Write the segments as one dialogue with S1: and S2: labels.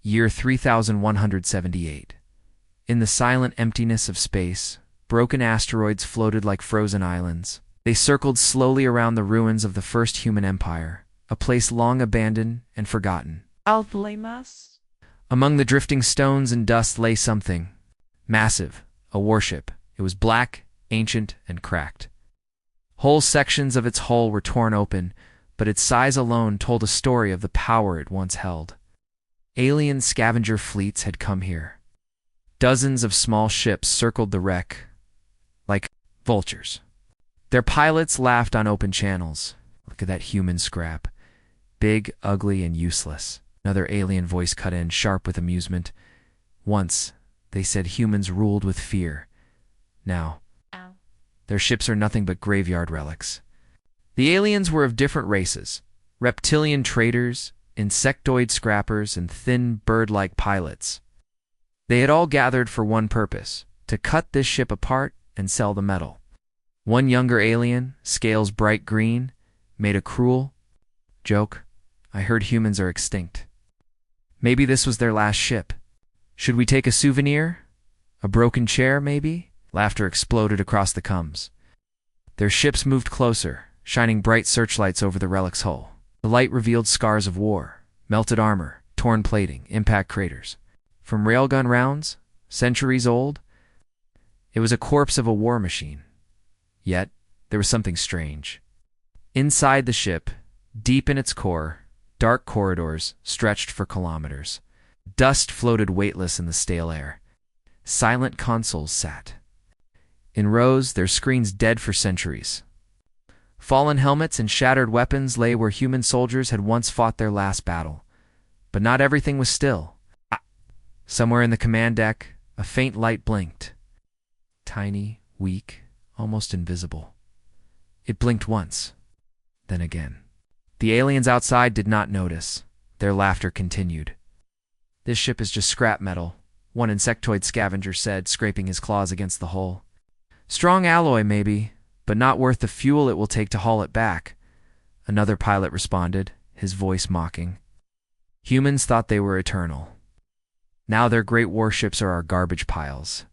S1: Year 3178. In the silent emptiness of space, broken asteroids floated like frozen islands. They circled slowly around the ruins of the first human empire, a place long abandoned and forgotten.
S2: Alflamas?
S1: Among the drifting stones and dust lay something massive, a warship. It was black, ancient, and cracked. Whole sections of its hull were torn open, but its size alone told a story of the power it once held. Alien scavenger fleets had come here. Dozens of small ships circled the wreck, like vultures. Their pilots laughed on open channels. Look at that human scrap. Big, ugly, and useless. Another alien voice cut in, sharp with amusement. Once, they said humans ruled with fear. Now, their ships are nothing but graveyard relics. The aliens were of different races. Reptilian traders, insectoid scrappers, and thin, bird-like pilots. They had all gathered for one purpose, to cut this ship apart and sell the metal. One younger alien, scales bright green, made a cruel joke. I heard humans are extinct. Maybe this was their last ship. Should we take a souvenir? A broken chair, maybe? Laughter exploded across the coms. Their ships moved closer, shining bright searchlights over the Relic's hull. The light revealed scars of war, melted armor, torn plating, impact craters. From railgun rounds, centuries old, it was a corpse of a war machine. Yet, there was something strange. Inside the ship, deep in its core, dark corridors stretched for kilometers. Dust floated weightless in the stale air. Silent consoles sat. In rows, their screens dead for centuries. Fallen helmets and shattered weapons lay where human soldiers had once fought their last battle. But not everything was still. Somewhere in the command deck, a faint light blinked. Tiny, weak, almost invisible. It blinked once, then again. The aliens outside did not notice. Their laughter continued. This ship is just scrap metal, one insectoid scavenger said, scraping his claws against the hull. Strong alloy, maybe, but not worth the fuel it will take to haul it back. Another pilot responded, his voice mocking. Humans thought they were eternal. Now their great warships are our garbage piles.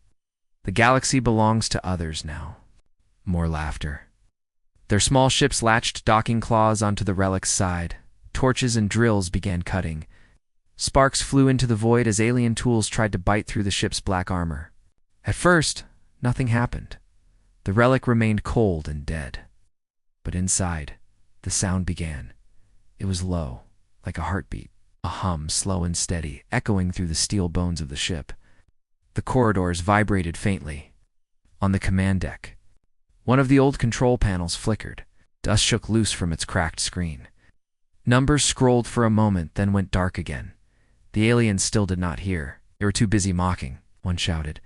S1: The galaxy belongs to others now. More laughter. Their small ships latched docking claws onto the Relic's side. Torches and drills began cutting. Sparks flew into the void as alien tools tried to bite through the ship's black armor. At first, nothing happened. The Relic remained cold and dead. But inside, the sound began. It was low, like a heartbeat, a hum slow and steady, echoing through the steel bones of the ship. The corridors vibrated faintly. On the command deck, one of the old control panels flickered. Dust shook loose from its cracked screen. Numbers scrolled for a moment, then went dark again. The aliens still did not hear. They were too busy mocking. One shouted,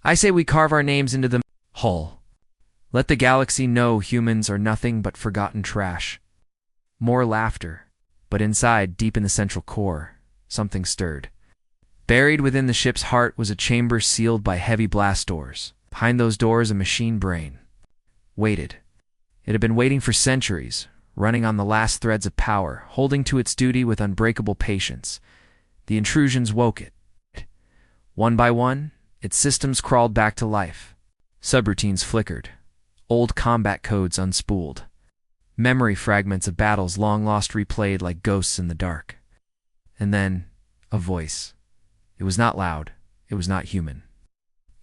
S1: I say we carve our names into the hull. Let the galaxy know humans are nothing but forgotten trash. More laughter. But inside, deep in the central core, something stirred. Buried within the ship's heart was a chamber sealed by heavy blast doors. Behind those doors, a machine brain waited. It had been waiting for centuries, running on the last threads of power, holding to its duty with unbreakable patience. The intrusions woke it. One by one, its systems crawled back to life. Subroutines flickered. Old combat codes unspooled. Memory fragments of battles long lost replayed like ghosts in the dark. And then, a voice. It was not loud. It was not human.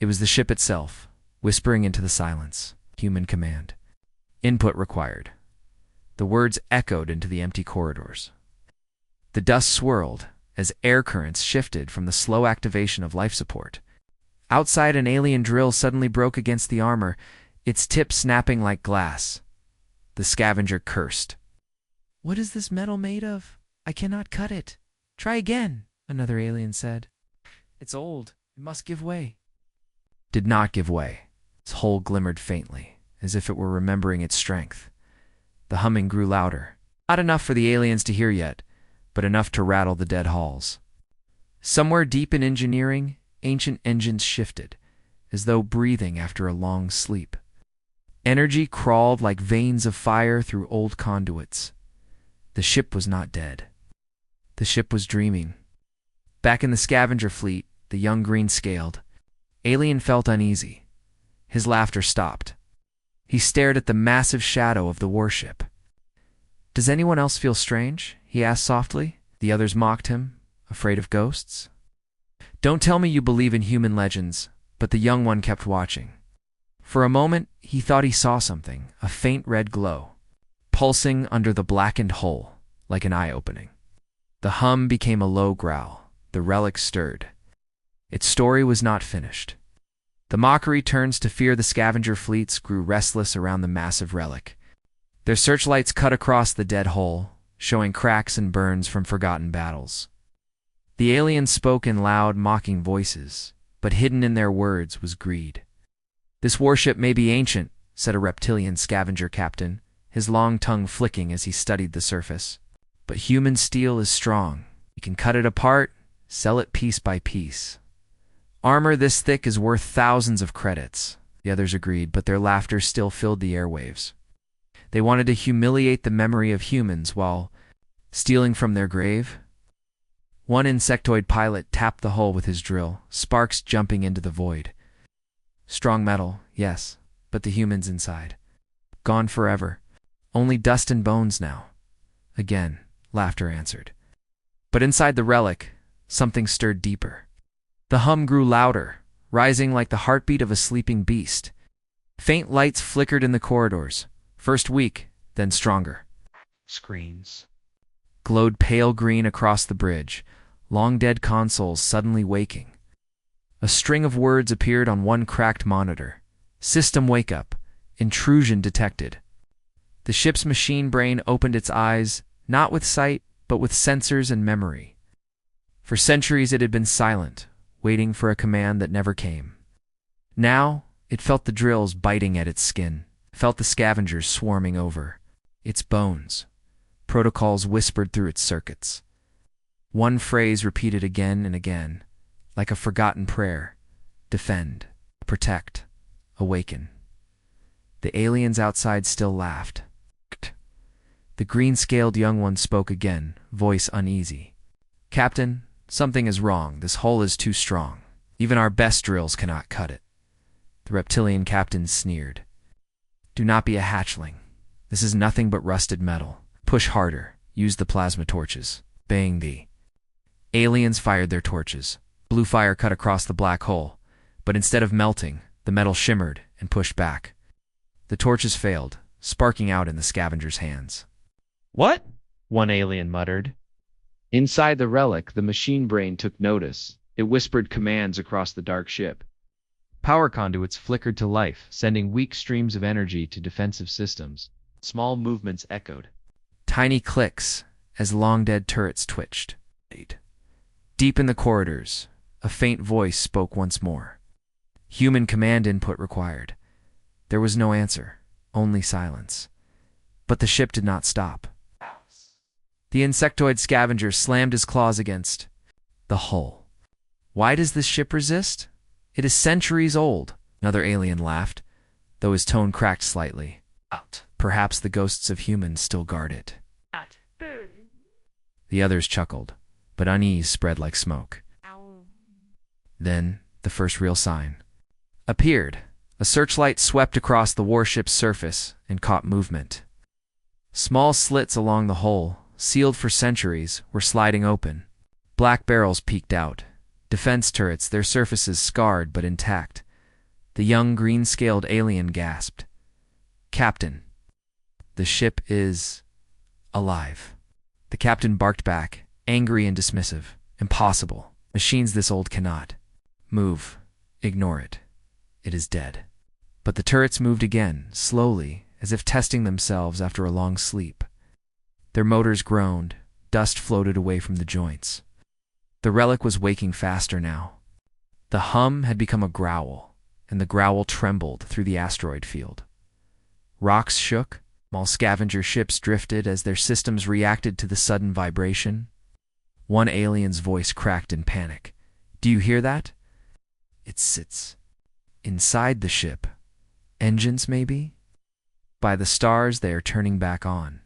S1: It was the ship itself, whispering into the silence. Human command. Input required. The words echoed into the empty corridors. The dust swirled as air currents shifted from the slow activation of life support. Outside, an alien drill suddenly broke against the armor, its tip snapping like glass. The scavenger cursed. What is this metal made of? I cannot cut it. Try again, another alien said. It's old. It must give way. Did not give way. Its hull glimmered faintly, as if it were remembering its strength. The humming grew louder. Not enough for the aliens to hear yet, but enough to rattle the dead halls. Somewhere deep in engineering, ancient engines shifted, as though breathing after a long sleep. Energy crawled like veins of fire through old conduits. The ship was not dead. The ship was dreaming. Back in the scavenger fleet, the young green-scaled alien felt uneasy. His laughter stopped. He stared at the massive shadow of the warship. "Does anyone else feel strange?" he asked softly. The others mocked him, afraid of ghosts. "Don't tell me you believe in human legends," but the young one kept watching. For a moment, he thought he saw something, a faint red glow, pulsing under the blackened hull, like an eye-opening. The hum became a low growl. The relic stirred. Its story was not finished. The mockery turns to fear. The scavenger fleets grew restless around the massive relic. Their searchlights cut across the dead hull, showing cracks and burns from forgotten battles. The aliens spoke in loud, mocking voices, but hidden in their words was greed. "This warship may be ancient," said a reptilian scavenger captain, his long tongue flicking as he studied the surface. "But human steel is strong. We can cut it apart, sell it piece by piece. Armor this thick is worth thousands of credits." The others agreed, but their laughter still filled the airwaves. They wanted to humiliate the memory of humans while stealing from their grave. One insectoid pilot tapped the hull with his drill, sparks jumping into the void. Strong metal, yes, but the humans inside. Gone forever. Only dust and bones now. Again, laughter answered. But inside the relic, something stirred deeper. The hum grew louder, rising like the heartbeat of a sleeping beast. Faint lights flickered in the corridors, first weak, then stronger. Screens glowed pale green across the bridge, long-dead consoles suddenly waking. A string of words appeared on one cracked monitor. "System wake up. Intrusion detected." The ship's machine brain opened its eyes, not with sight, but with sensors and memory. For centuries it had been silent, waiting for a command that never came. Now, it felt the drills biting at its skin, felt the scavengers swarming over its bones. Protocols whispered through its circuits. One phrase repeated again and again, like a forgotten prayer: defend, protect, awaken. The aliens outside still laughed. The green-scaled young one spoke again, voice uneasy. "Captain, something is wrong. This hull is too strong. Even our best drills cannot cut it." The reptilian captain sneered. "Do not be a hatchling. This is nothing but rusted metal. Push harder. Use the plasma torches." Bang! The aliens fired their torches. Blue fire cut across the black hole, but instead of melting, the metal shimmered and pushed back. The torches failed, sparking out in the scavenger's hands.
S2: "What?" one alien muttered. Inside the relic, the machine brain took notice. It whispered commands across the dark ship. Power conduits flickered to life, sending weak streams of energy to defensive systems. Small movements echoed.
S1: Tiny clicks as long-dead turrets twitched. Deep in the corridors, a faint voice spoke once more. Human command input required. There was no answer, only silence. But the ship did not stop. The insectoid scavenger slammed his claws against the hull. "Why does this ship resist? It is centuries old." Another alien laughed, though his tone cracked slightly. "Perhaps the ghosts of humans still guard it." The others chuckled, but unease spread like smoke. Then, the first real sign appeared. A searchlight swept across the warship's surface and caught movement. Small slits along the hull, sealed for centuries, were sliding open. Black barrels peeked out. Defense turrets, their surfaces scarred but intact. The young green-scaled alien gasped. "Captain, the ship is alive." The captain barked back, angry and dismissive. "Impossible. Machines this old cannot move. Ignore it. It is dead." But the turrets moved again, slowly, as if testing themselves after a long sleep. Their motors groaned. Dust floated away from the joints. The relic was waking faster now. The hum had become a growl, and the growl trembled through the asteroid field. Rocks shook. Small scavenger ships drifted as their systems reacted to the sudden vibration. One alien's voice cracked in panic. "Do you hear that? It sits inside the ship. Engines, maybe? By the stars, they are turning back on."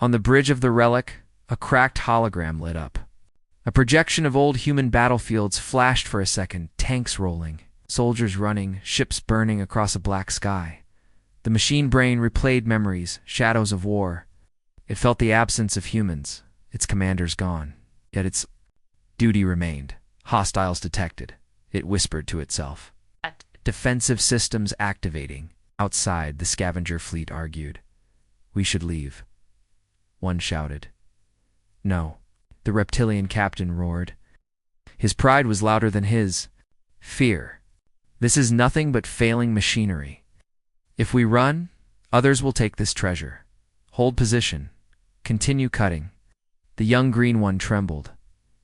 S1: On the bridge of the relic, a cracked hologram lit up. A projection of old human battlefields flashed for a second, tanks rolling, soldiers running, ships burning across a black sky. The machine brain replayed memories, shadows of war. It felt the absence of humans, its commanders gone. Yet its duty remained. Hostiles detected. It whispered to itself. Defensive systems activating. Outside, the scavenger fleet argued. We should leave. One shouted. No. The reptilian captain roared. His pride was louder than his fear. This is nothing but failing machinery. If we run, others will take this treasure. Hold position. Continue cutting. The young green one trembled.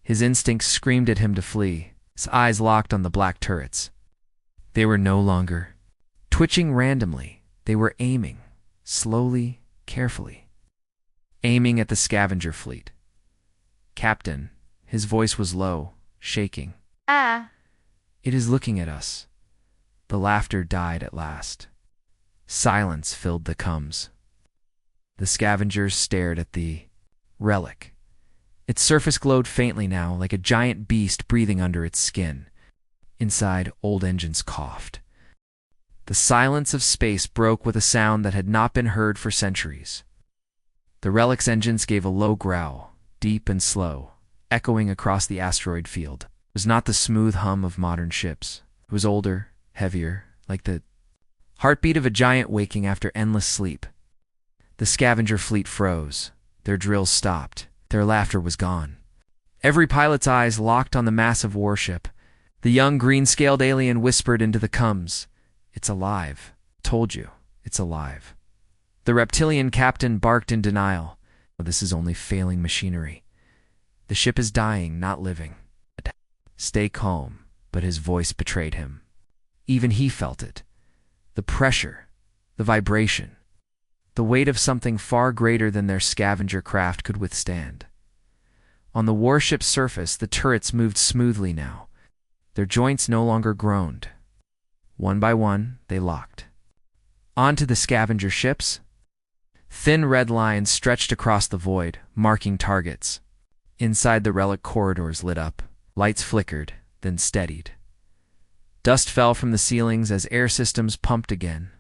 S1: His instincts screamed at him to flee. His eyes locked on the black turrets. They were no longer twitching randomly. They were aiming, slowly, carefully. Aiming at the scavenger fleet. Captain, his voice was low, shaking. It is looking at us. The laughter died at last. Silence filled the combs. The scavengers stared at the relic. Its surface glowed faintly now, like a giant beast breathing under its skin. Inside, old engines coughed. The silence of space broke with a sound that had not been heard for centuries. The relic's engines gave a low growl, deep and slow, echoing across the asteroid field. It was not the smooth hum of modern ships. It was older, heavier, like the heartbeat of a giant waking after endless sleep. The scavenger fleet froze. Their drills stopped. Their laughter was gone. Every pilot's eyes locked on the massive warship. The young green-scaled alien whispered into the combs. It's alive. Told you, it's alive. The reptilian captain barked in denial. This is only failing machinery. The ship is dying, not living. Stay calm, but his voice betrayed him. Even he felt it. The pressure, the vibration, the weight of something far greater than their scavenger craft could withstand. On the warship's surface, the turrets moved smoothly now. Their joints no longer groaned. One by one, they locked. Onto the scavenger ships. Thin red lines stretched across the void, marking targets. Inside, the relic corridors lit up. Lights flickered, then steadied. Dust fell from the ceilings as air systems pumped again.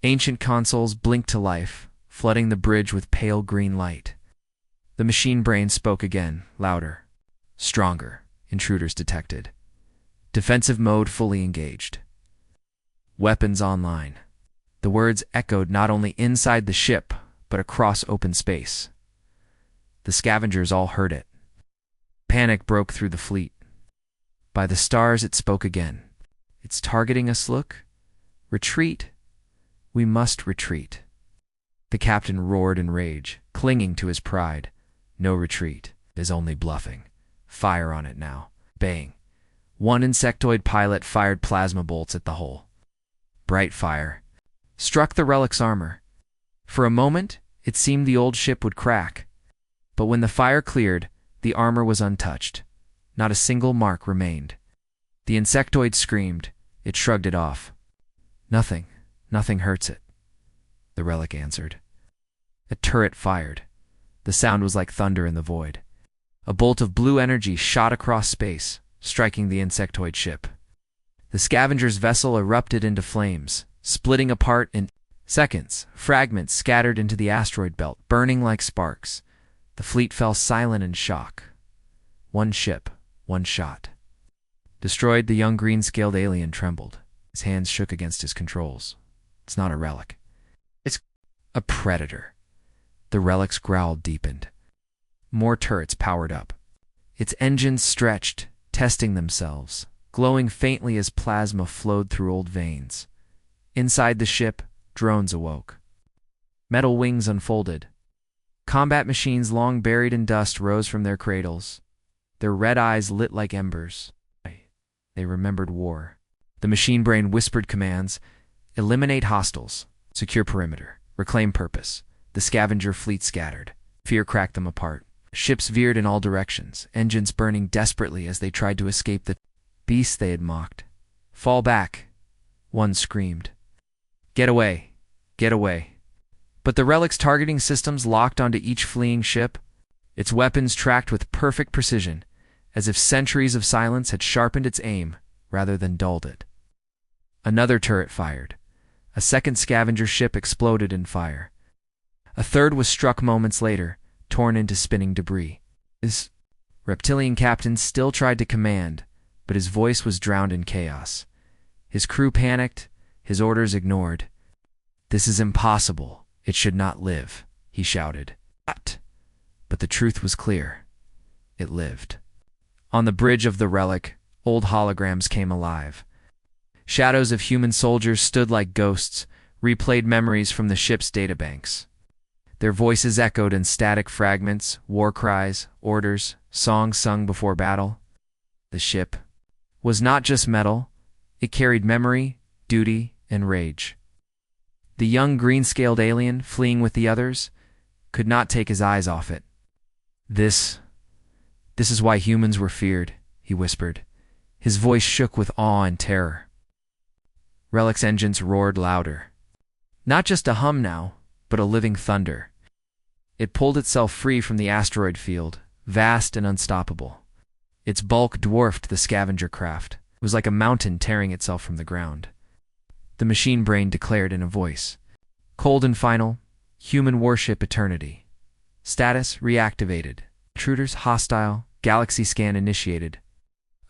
S1: Ancient consoles blinked to life, flooding the bridge with pale green light. The machine brain spoke again, louder. Stronger. Intruders detected. Defensive mode fully engaged. Weapons online. The words echoed not only inside the ship, but across open space. The scavengers all heard it. Panic broke through the fleet. By the stars, it spoke again. It's targeting us, look. Retreat. We must retreat. The captain roared in rage, clinging to his pride. No retreat. It is only bluffing. Fire on it now. Bang. One insectoid pilot fired plasma bolts at the hull. Bright fire struck the relic's armor. For a moment, it seemed the old ship would crack. But when the fire cleared, the armor was untouched. Not a single mark remained. The insectoid screamed. It shrugged it off. Nothing hurts it, the relic answered. A turret fired. The sound was like thunder in the void. A bolt of blue energy shot across space, striking the insectoid ship. The scavenger's vessel erupted into flames, splitting apart in seconds. Fragments scattered into the asteroid belt, burning like sparks. The fleet fell silent in shock. One ship, one shot. Destroyed, the young green-scaled alien trembled. His hands shook against his controls. It's not a relic. It's a predator. The relic's growl deepened. More turrets powered up. Its engines stretched, testing themselves, glowing faintly as plasma flowed through old veins. Inside the ship, drones awoke. Metal wings unfolded. Combat machines long buried in dust rose from their cradles. Their red eyes lit like embers. They remembered war. The machine brain whispered commands. Eliminate hostiles. Secure perimeter. Reclaim purpose. The scavenger fleet scattered. Fear cracked them apart. Ships veered in all directions, engines burning desperately as they tried to escape the beasts they had mocked. Fall back. One screamed. Get away. Get away. But the relic's targeting systems locked onto each fleeing ship. its weapons tracked with perfect precision, as if centuries of silence had sharpened its aim rather than dulled it. Another turret fired. A second scavenger ship exploded in fire. A third was struck moments later, torn into spinning debris. His reptilian captain still tried to command, but his voice was drowned in chaos. His crew panicked, his orders ignored. "This is impossible. It should not live," he shouted. But the truth was clear. It lived. On the bridge of the Relic, old holograms came alive. Shadows of human soldiers stood like ghosts, replayed memories from the ship's databanks. Their voices echoed in static fragments, war cries, orders, songs sung before battle. The ship was not just metal, it carried memory, duty, and rage. The young green-scaled alien, fleeing with the others, could not take his eyes off it. This is why humans were feared," he whispered. His voice shook with awe and terror. Relic's engines roared louder. Not just a hum now, but a living thunder. It pulled itself free from the asteroid field, vast and unstoppable. Its bulk dwarfed the scavenger craft. It was like a mountain tearing itself from the ground. The machine brain declared in a voice, cold and final, "Human warship eternity. Status reactivated. Intruders hostile. Galaxy scan initiated."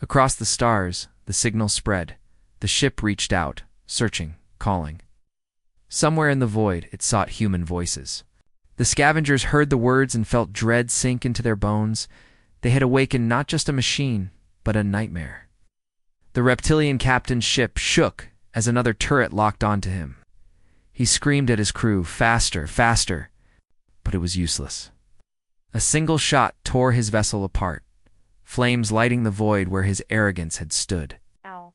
S1: Across the stars, the signal spread. The ship reached out, searching, calling. Somewhere in the void, it sought human voices. The scavengers heard the words and felt dread sink into their bones. They had awakened not just a machine, but a nightmare. The reptilian captain's ship shook as another turret locked onto him. He screamed at his crew, "Faster, faster!" But it was useless. A single shot tore his vessel apart, flames lighting the void where his arrogance had stood.
S3: Ow.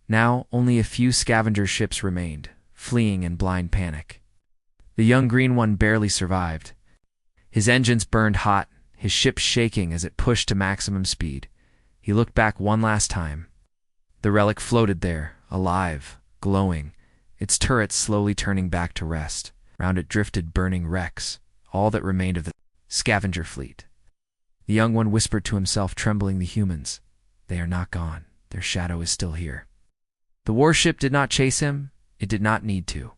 S1: Now only a few scavenger ships remained, fleeing in blind panic. The young green one barely survived. His engines burned hot, his ship shaking as it pushed to maximum speed. He looked back one last time. The Relic floated there, alive, glowing, its turrets slowly turning back to rest. Round it drifted burning wrecks, all that remained of the scavenger fleet. The young one whispered to himself, trembling the humans. They are not gone. Their shadow is still here. The warship did not chase him. It did not need to.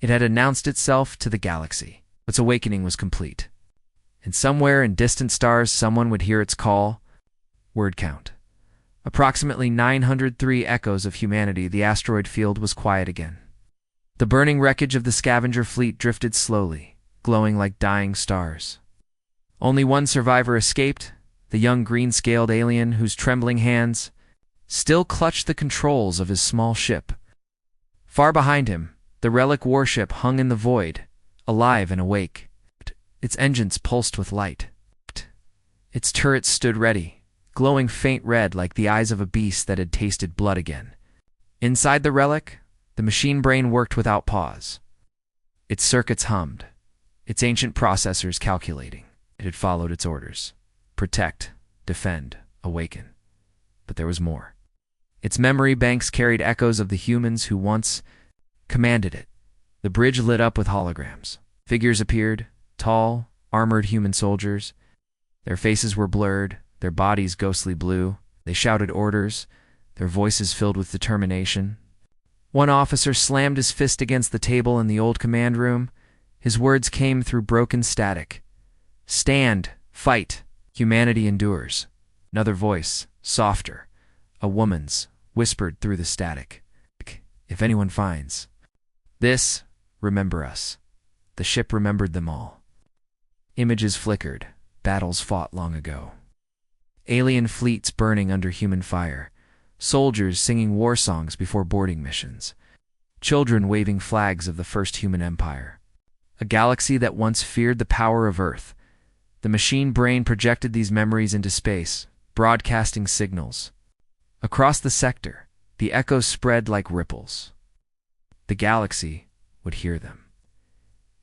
S1: It had announced itself to the galaxy. Its awakening was complete. And somewhere in distant stars, someone would hear its call. Word count. Approximately 903 echoes of humanity. The asteroid field was quiet again. The burning wreckage of the scavenger fleet drifted slowly, glowing like dying stars. Only one survivor escaped, the young green-scaled alien whose trembling hands still clutched the controls of his small ship. Far behind him, the Relic warship hung in the void, alive and awake. Its engines pulsed with light. Its turrets stood ready, glowing faint red like the eyes of a beast that had tasted blood again. Inside the Relic, the machine brain worked without pause. Its circuits hummed, its ancient processors calculating. It had followed its orders. Protect, defend, awaken. But there was more. Its memory banks carried echoes of the humans who once commanded it. The bridge lit up with holograms. Figures appeared, tall, armored human soldiers. Their faces were blurred, their bodies ghostly blue. They shouted orders, their voices filled with determination. One officer slammed his fist against the table in the old command room. His words came through broken static. "Stand, fight, humanity endures." Another voice, softer, a woman's, whispered through the static. "If anyone finds this, remember us." The ship remembered them all. Images flickered, battles fought long ago. Alien fleets burning under human fire, soldiers singing war songs before boarding missions, children waving flags of the first human empire. A galaxy that once feared the power of Earth. The machine brain projected these memories into space, broadcasting signals. Across the sector, the echoes spread like ripples. The galaxy would hear them.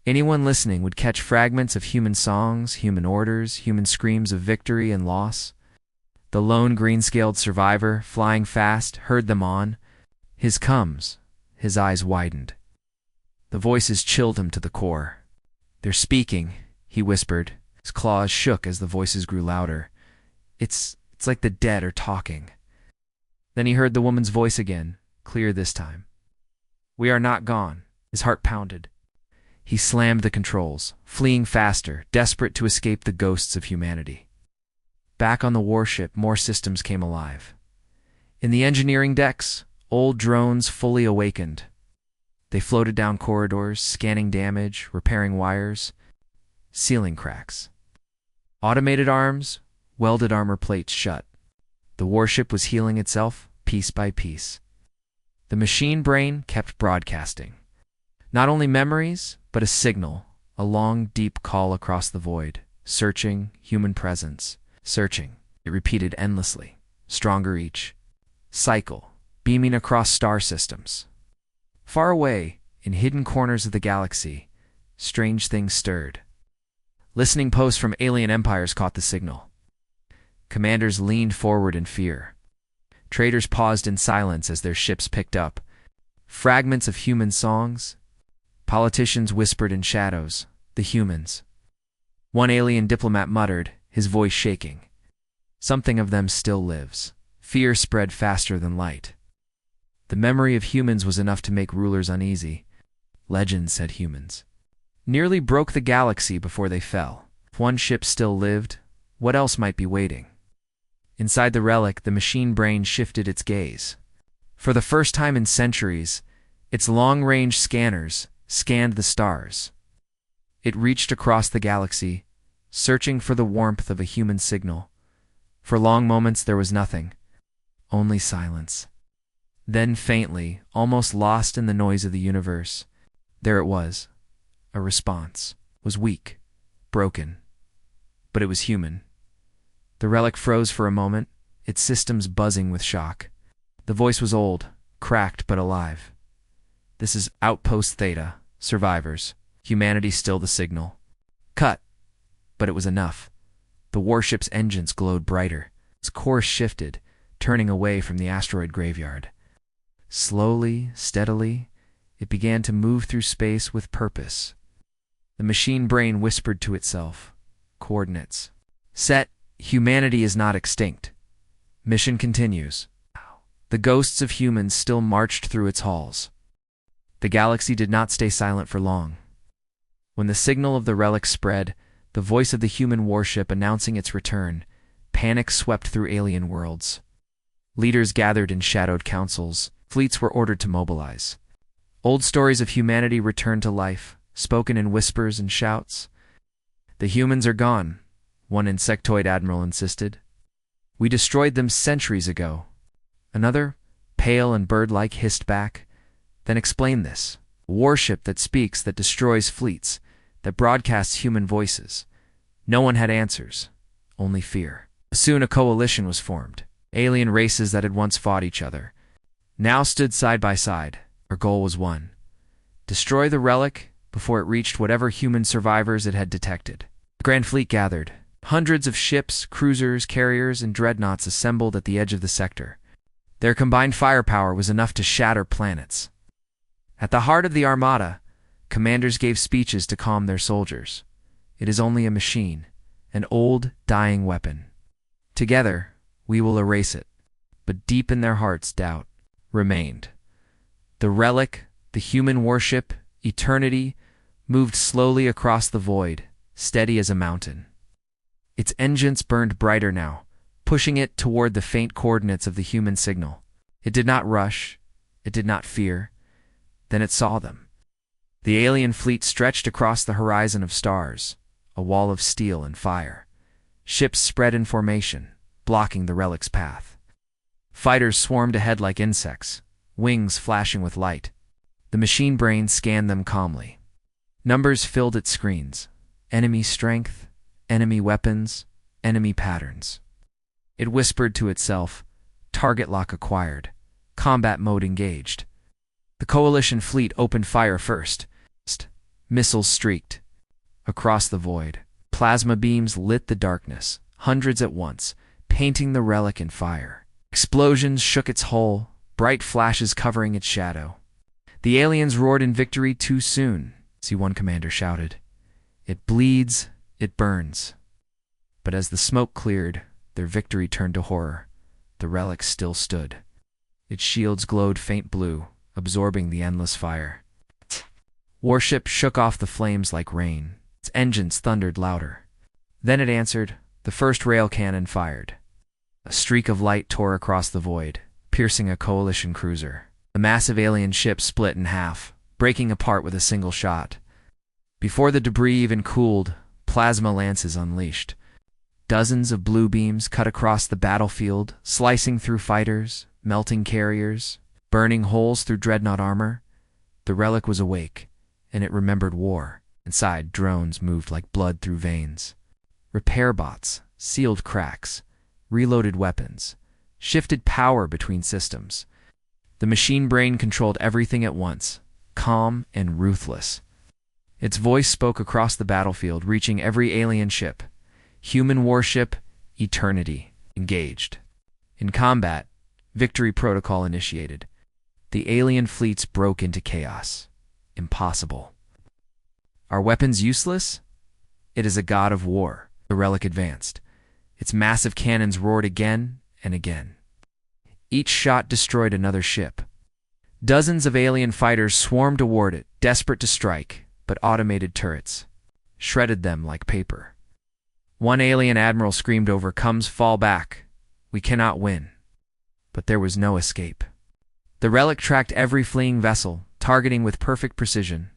S1: Anyone listening would catch fragments of human songs, human orders, human screams of victory and loss. The lone green-scaled survivor, flying fast, heard them on. His comes, his eyes widened. The voices chilled him to the core. "They're speaking," he whispered. His claws shook as the voices grew louder. It's like the dead are talking. Then he heard the woman's voice again, clear this time. We are not gone. His heart pounded. He slammed the controls, fleeing faster, desperate to escape the ghosts of humanity. Back on the warship, more systems came alive. In the engineering decks, old drones fully awakened. They floated down corridors, scanning damage, repairing wires, sealing cracks. Automated arms, welded armor plates shut. The warship was healing itself, piece by piece. The machine brain kept broadcasting. Not only memories, but a signal, a long, deep call across the void. Searching, human presence. Searching. It repeated endlessly, stronger each. Cycle, beaming across star systems. Far away, in hidden corners of the galaxy, strange things stirred. Listening posts from alien empires caught the signal. Commanders leaned forward in fear. Traders paused in silence as their ships picked up fragments of human songs. Politicians whispered in shadows, the humans. One alien diplomat muttered, his voice shaking. Something of them still lives. Fear spread faster than light. The memory of humans was enough to make rulers uneasy. Legends, said humans, nearly broke the galaxy before they fell. If one ship still lived, what else might be waiting? Inside the relic, the machine brain shifted its gaze. For the first time in centuries, its long-range scanners scanned the stars. It reached across the galaxy, searching for the warmth of a human signal. For long moments there was nothing, only silence. Then faintly, almost lost in the noise of the universe, there it was. A response. It was weak, broken, but it was human. The relic froze for a moment, its systems buzzing with shock. The voice was old, cracked but alive. This is Outpost Theta, survivors. Humanity still the signal. Cut. But it was enough. The warship's engines glowed brighter. Its course shifted, turning away from the asteroid graveyard. Slowly, steadily, it began to move through space with purpose. The machine brain whispered to itself. Coordinates. Set. Humanity is not extinct. Mission continues. The ghosts of humans still marched through its halls. The galaxy did not stay silent for long. When the signal of the relic spread, the voice of the human warship announcing its return, panic swept through alien worlds. Leaders gathered in shadowed councils. Fleets were ordered to mobilize. Old stories of humanity returned to life, spoken in whispers and shouts. The humans are gone, one insectoid admiral insisted. We destroyed them centuries ago. Another, pale and bird-like, hissed back. Then explain this. A warship that speaks, that destroys fleets, that broadcasts human voices. No one had answers, only fear. Soon a coalition was formed. Alien races that had once fought each other now stood side by side. Our goal was one. Destroy the relic before it reached whatever human survivors it had detected. The Grand Fleet gathered. Hundreds of ships, cruisers, carriers, and dreadnoughts assembled at the edge of the sector. Their combined firepower was enough to shatter planets. At the heart of the armada, commanders gave speeches to calm their soldiers. It is only a machine, an old, dying weapon. Together, we will erase it. But deep in their hearts, doubt remained. The relic, the human warship, eternity, moved slowly across the void, steady as a mountain. Its engines burned brighter now, pushing it toward the faint coordinates of the human signal. It did not rush. It did not fear. Then it saw them. The alien fleet stretched across the horizon of stars, a wall of steel and fire. Ships spread in formation, blocking the relic's path. Fighters swarmed ahead like insects, wings flashing with light. The machine brain scanned them calmly. Numbers filled its screens. Enemy strength, enemy weapons, enemy patterns. It whispered to itself, target lock acquired, combat mode engaged. The coalition fleet opened fire first. Missiles streaked across the void. Plasma beams lit the darkness, hundreds at once, painting the relic in fire. Explosions shook its hull, bright flashes covering its shadow. The aliens roared in victory too soon, one commander shouted. It bleeds, It burns. But as the smoke cleared, their victory turned to horror. The relic still stood. Its shields glowed faint blue, absorbing the endless fire. Warship shook off the flames like rain. Its engines thundered louder. Then it answered. The first rail cannon fired. A streak of light tore across the void, piercing a coalition cruiser. The massive alien ship split in half, breaking apart with a single shot. Before the debris even cooled, plasma lances unleashed. Dozens of blue beams cut across the battlefield, slicing through fighters, melting carriers, burning holes through dreadnought armor. The relic was awake, and it remembered war. Inside, drones moved like blood through veins. Repair bots sealed cracks, reloaded weapons, shifted power between systems. The machine brain controlled everything at once, calm and ruthless. Its voice spoke across the battlefield, reaching every alien ship. Human warship, eternity, engaged. In combat, victory protocol initiated. The alien fleets broke into chaos. Impossible. Are weapons useless? It is a god of war. The relic advanced. Its massive cannons roared again and again. Each shot destroyed another ship. Dozens of alien fighters swarmed toward it, desperate to strike, but automated turrets shredded them like paper. One alien admiral screamed over, "Comes, fall back. We cannot win." But there was no escape. The relic tracked every fleeing vessel, targeting with perfect precision.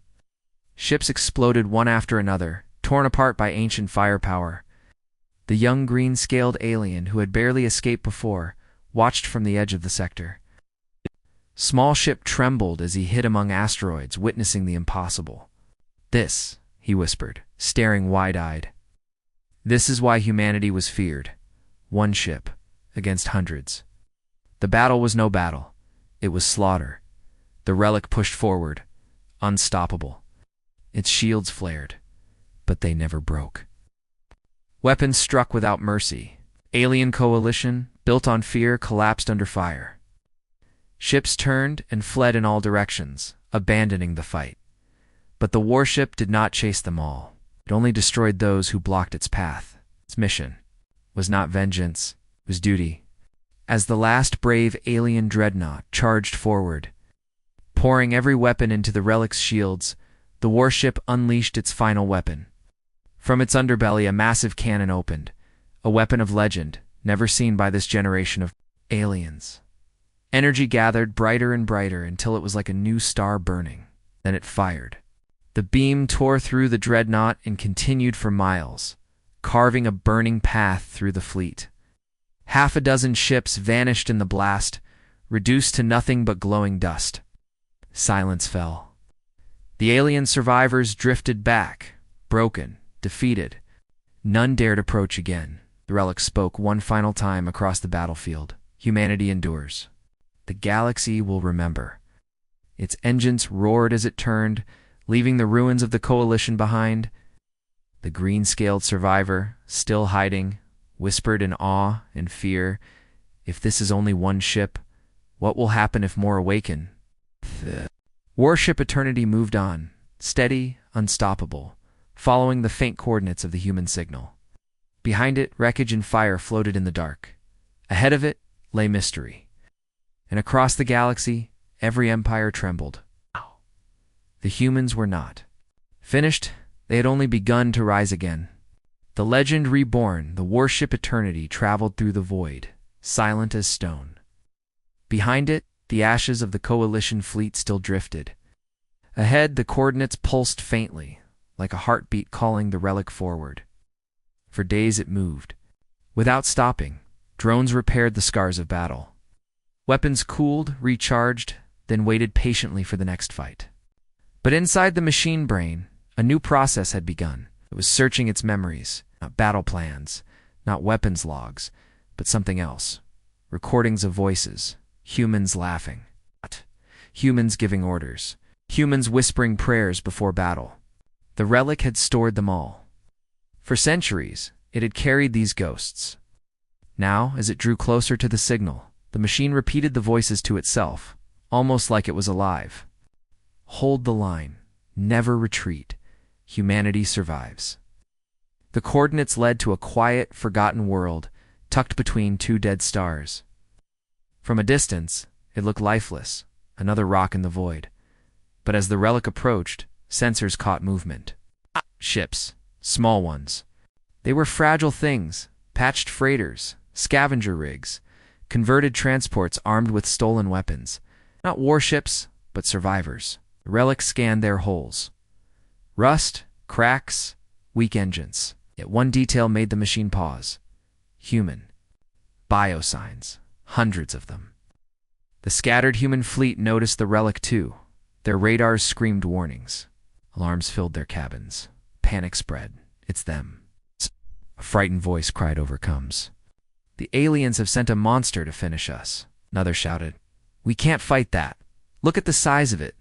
S1: Ships exploded one after another, torn apart by ancient firepower. The young green-scaled alien, who had barely escaped before, watched from the edge of the sector. Small ship trembled as he hid among asteroids, witnessing the impossible. "This," he whispered, staring wide-eyed. "This is why humanity was feared. One ship against hundreds." The battle was no battle. It was slaughter. The relic pushed forward, unstoppable. Its shields flared, but they never broke. Weapons struck without mercy. Alien coalition, built on fear, collapsed under fire. Ships turned and fled in all directions, abandoning the fight. But the warship did not chase them all. It only destroyed those who blocked its path. Its mission was not vengeance, it was duty. As the last brave alien dreadnought charged forward, pouring every weapon into the relic's shields, the warship unleashed its final weapon. From its underbelly, a massive cannon opened, a weapon of legend, never seen by this generation of aliens. Energy gathered brighter and brighter until it was like a new star burning. Then it fired. The beam tore through the dreadnought and continued for miles, carving a burning path through the fleet. Half a dozen ships vanished in the blast, reduced to nothing but glowing dust. Silence fell. The alien survivors drifted back, broken, defeated. None dared approach again. The relic spoke one final time across the battlefield. Humanity endures. The galaxy will remember. Its engines roared as it turned, leaving the ruins of the coalition behind. The green-scaled survivor, still hiding, whispered in awe and fear, "If this is only one ship, what will happen if more awaken?" Warship Eternity moved on, steady, unstoppable, following the faint coordinates of the human signal. Behind it, wreckage and fire floated in the dark. Ahead of it lay mystery. And across the galaxy, every empire trembled. The humans were not finished. They had only begun to rise again. The legend reborn, the warship Eternity traveled through the void, silent as stone. Behind it, the ashes of the coalition fleet still drifted. Ahead, the coordinates pulsed faintly, like a heartbeat calling the relic forward. For days it moved. Without stopping, drones repaired the scars of battle. Weapons cooled, recharged, then waited patiently for the next fight. But inside the machine brain, a new process had begun. It was searching its memories, not battle plans, not weapons logs, but something else. Recordings of voices, humans laughing, humans giving orders, humans whispering prayers before battle. The relic had stored them all. For centuries, it had carried these ghosts. Now, as it drew closer to the signal, the machine repeated the voices to itself, almost like it was alive. "Hold the line. Never retreat. Humanity survives." The coordinates led to a quiet, forgotten world, tucked between two dead stars. From a distance, it looked lifeless, another rock in the void. But as the relic approached, sensors caught movement. Ships, small ones. They were fragile things, patched freighters, scavenger rigs, converted transports armed with stolen weapons. Not warships, but survivors. The relic scanned their hulls. Rust, cracks, weak engines. Yet one detail made the machine pause. Human. Biosigns. Hundreds of them. The scattered human fleet noticed the relic too. Their radars screamed warnings. Alarms filled their cabins. Panic spread. It's them. A frightened voice cried over comes. The aliens have sent a monster to finish us. Another shouted. We can't fight that. Look at the size of it.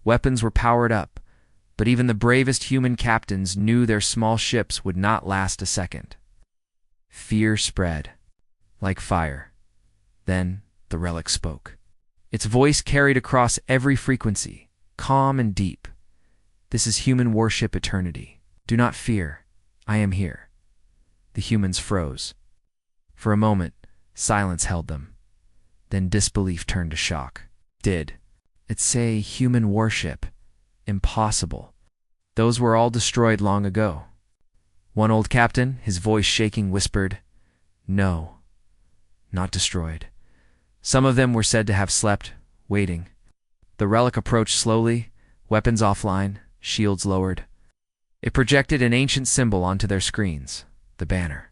S1: Weapons were powered up, but even the bravest human captains knew their small ships would not last a second. Fear spread, like fire. Then the relic spoke. Its voice carried across every frequency, calm and deep. This is human warship eternity. Do not fear. I am here. The humans froze. For a moment, silence held them. Then disbelief turned to shock. Did it say human warship? Impossible. Those were all destroyed long ago. One old captain, his voice shaking, whispered, No, not destroyed. Some of them were said to have slept, waiting. The relic approached slowly, weapons offline, shields lowered. It projected an ancient symbol onto their screens, the banner.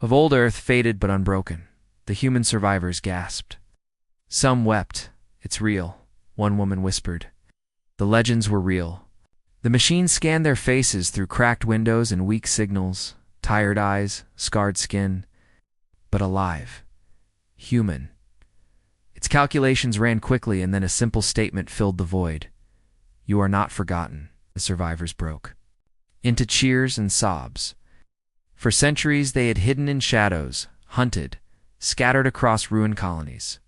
S1: Of old Earth, faded but unbroken. The human survivors gasped. Some wept. It's real, one woman whispered. The legends were real. The machine scanned their faces through cracked windows and weak signals, tired eyes, scarred skin, but alive. Human. Its calculations ran quickly, and then a simple statement filled the void. You are not forgotten. The survivors broke into cheers and sobs. For centuries they had hidden in shadows, hunted, scattered across ruined colonies.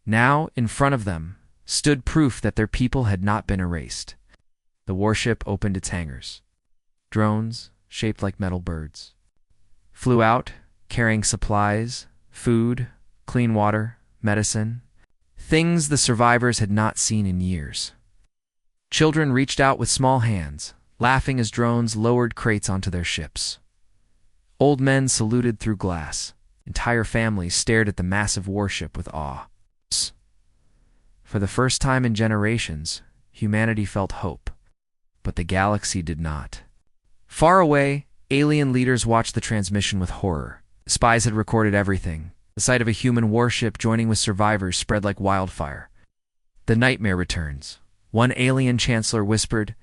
S1: Now, in front of them, stood proof that their people had not been erased. The warship opened its hangars. Drones, shaped like metal birds, flew out, carrying supplies, food, clean water, medicine, things the survivors had not seen in years. Children reached out with small hands, laughing as drones lowered crates onto their ships. Old men saluted through glass. Entire families stared at the massive warship with awe. For the first time in generations, humanity felt hope, but the galaxy did not. Far away, alien leaders watched the transmission with horror. Spies had recorded everything. The sight of a human warship joining with survivors spread like wildfire. The nightmare returns. One alien chancellor whispered.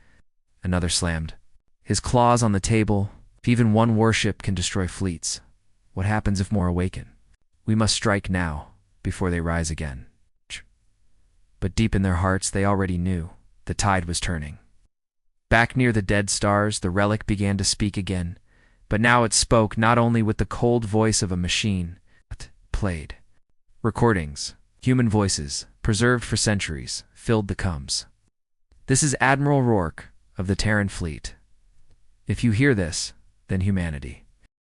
S1: Another slammed. His claws on the table. If even one warship can destroy fleets, what happens if more awaken? We must strike now, before they rise again. But deep in their hearts they already knew the tide was turning. Back near the dead stars, the relic began to speak again, but now it spoke not only with the cold voice of a machine, but played. Recordings, human voices, preserved for centuries, filled the coms. This is Admiral Rourke of the Terran Fleet. If you hear this, then humanity.